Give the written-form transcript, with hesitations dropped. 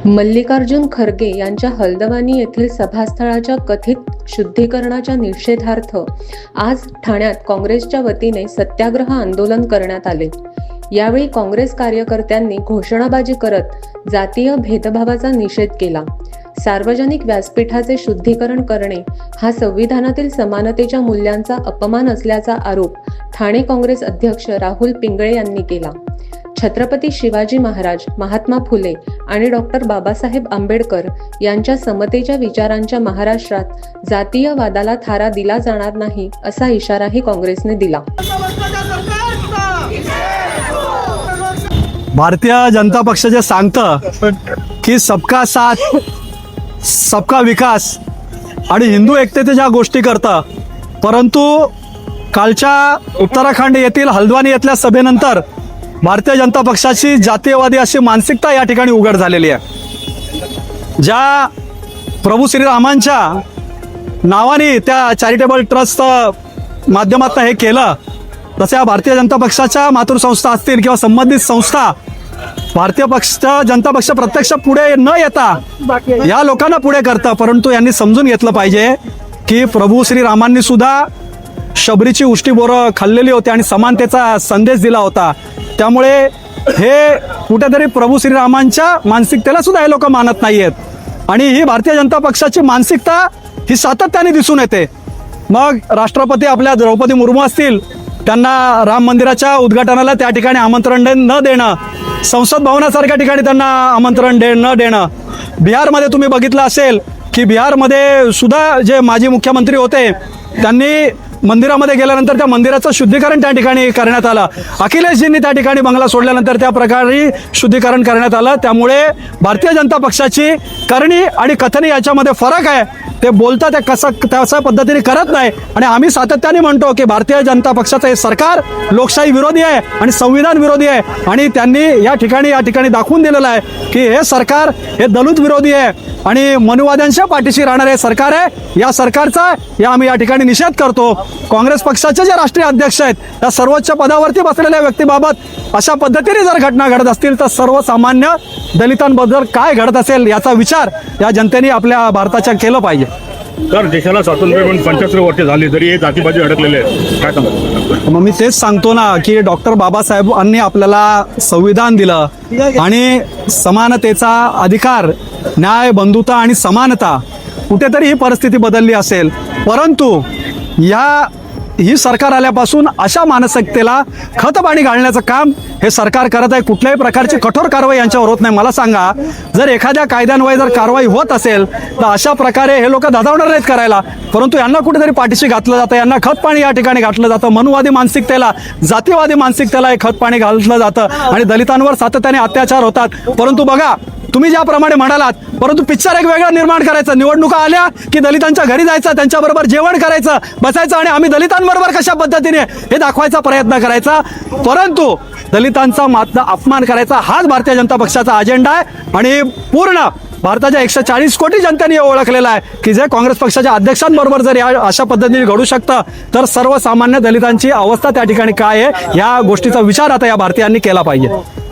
मल्लिकार्जुन खरगे यांच्या हलदवानी येथील सभास्थळाच्या कथित शुद्धीकरणाच्या निषेधार्थ आज ठाण्यात काँग्रेसच्या वतीने सत्याग्रह आंदोलन करण्यात आले। यावेळी काँग्रेस कार्यकर्त्यांनी घोषणाबाजी करत जातीय भेदभावाचा निषेध केला। सार्वजनिक व्यासपीठाचे शुद्धीकरण करणे हा संविधानातील समानतेच्या मूल्यांचा अपमान असल्याचा आरोप ठाणे काँग्रेस अध्यक्ष राहुल पिंगळे यांनी केला। छत्रपती शिवाजी महाराज, महात्मा फुले आणि डॉक्टर बाबासाहेब आंबेडकर यांच्या समतेच्या विचारांच्या महाराष्ट्रात जातीयवादाला थारा दिला जाणार नाही असा इशाराही काँग्रेसने दिला। भारतीय जनता पक्ष जे सांगतं की सबका साथ सबका विकास आणि हिंदू एकतेच्या ज्या गोष्टी करतं, परंतु कालच्या उत्तराखंड येथील हल्द्वानी येथील सभेनंतर भारतीय जनता पक्षाची जातीयवादी अशी मानसिकता या ठिकाणी उघड झालेली आहे। ज्या प्रभू श्रीरामांच्या नावाने त्या चॅरिटेबल ट्रस्ट माध्यमातून हे केलं, तसे भारतीय जनता पक्षाच्या मातृसंस्था असतील किंवा संबंधित संस्था भारतीय जनता पक्ष प्रत्यक्ष पुढे न येता या लोकांना पुढे करतं, परंतु यांनी समजून घेतलं पाहिजे की प्रभू श्रीरामांनी सुद्धा शबरीची उष्टी बोरं खाल्लेली होती आणि समानतेचा संदेश दिला होता। त्यामुळे हे कुठेतरी प्रभू श्रीरामांच्या मानसिकतेला सुद्धा हे लोक मानत नाहीयेत आणि ही भारतीय जनता पक्षाची मानसिकता ही सातत्याने दिसून येते। मग राष्ट्रपती आपल्या द्रौपदी मुर्मू असतील, त्यांना राम मंदिराच्या उद्घाटनाला त्या ठिकाणी आमंत्रण न देणं, संसद भवनासारख्या ठिकाणी त्यांना आमंत्रण न देणं, बिहारमध्ये तुम्ही बघितलं असेल की बिहारमध्ये सुद्धा जे माजी मुख्यमंत्री होते त्यांनी मंदिरामध्ये गेल्यानंतर त्या मंदिराचं शुद्धीकरण त्या ठिकाणी करण्यात आलं। अखिलेशजींनी त्या ठिकाणी बंगला सोडल्यानंतर त्या प्रकारे शुद्धीकरण करण्यात आलं। त्यामुळे भारतीय जनता पक्षाची करणी आणि कथनी याच्यामध्ये फरक आहे। ते बोलतात ते कशा पद्धतीने करत नाही आणि आम्ही सातत्याने म्हणतो की भारतीय जनता पक्षाचं हे सरकार लोकशाही विरोधी आहे आणि संविधान विरोधी आहे आणि त्यांनी या ठिकाणी दाखवून दिलेलं आहे की हे सरकार हे दलित विरोधी आहे आणि मनुवाद्यांच्या पाठीशी राहणारे सरकार आहे। या सरकारचा आम्ही या ठिकाणी निषेध करतो। काँग्रेस पक्षाचे जे राष्ट्रीय अध्यक्ष आहेत त्या सर्वोच्च पदावरती बसलेल्या व्यक्तीबाबत अशा पद्धतीने जर घटना घडत असतील तर सर्वसामान्य दलितांबद्दल काय घडत असेल याचा विचार या जनतेने आपल्या भारताच्या केलं पाहिजे। तर देशाला स्वातंत्र्य मिळून 75 वर्ष झाली तरी हे जातीबाजी अडकलेले आहेत, काय सांगतो? मग मी तेच सांगतो ना की डॉक्टर बाबासाहेबांनी आपल्याला संविधान दिलं आणि समानतेचा अधिकार, न्याय, बंधुता आणि समानता, कुठेतरी ही परिस्थिती बदलली असेल, परंतु ही सरकार आल्यापासून अशा मानसिकतेला खतपाणी घालण्याचं काम हे सरकार करत आहे। कुठल्याही प्रकारची कठोर कारवाई यांच्यावर होत नाही। मला सांगा, जर एखाद्या कायद्यान्वये जर कारवाई होत असेल तर अशा प्रकारे हे लोक धादावणार नाहीत करायला, परंतु यांना कुठेतरी पाठीशी घातलं जातं, यांना खतपाणी या ठिकाणी घातलं जातं। मनुवादी मानसिकतेला, जातीवादी मानसिकतेला हे खतपाणी घातलं जातं आणि दलितांवर सातत्याने अत्याचार होतात। परंतु बघा, तुम्ही ज्याप्रमाणे म्हणालात, परंतु पिक्चर एक वेगळा निर्माण करायचं, निवडणुका आल्या की दलितांच्या घरी जायचं, त्यांच्याबरोबर जेवण करायचं, बसायचं आणि आम्ही दलितांबरोबर कशा पद्धतीने हे दाखवायचा प्रयत्न करायचा, परंतु दलितांचा अपमान करायचा हाच भारतीय जनता पक्षाचा अजेंडा आहे। आणि पूर्ण भारताच्या 140 कोटी जनतेने ओळखलेला आहे की जे काँग्रेस पक्षाच्या अध्यक्षांबरोबर जर अशा पद्धतीने घडू शकतं तर सर्वसामान्य दलितांची अवस्था त्या ठिकाणी काय आहे या गोष्टीचा विचार आता या भारतीयांनी केला पाहिजे।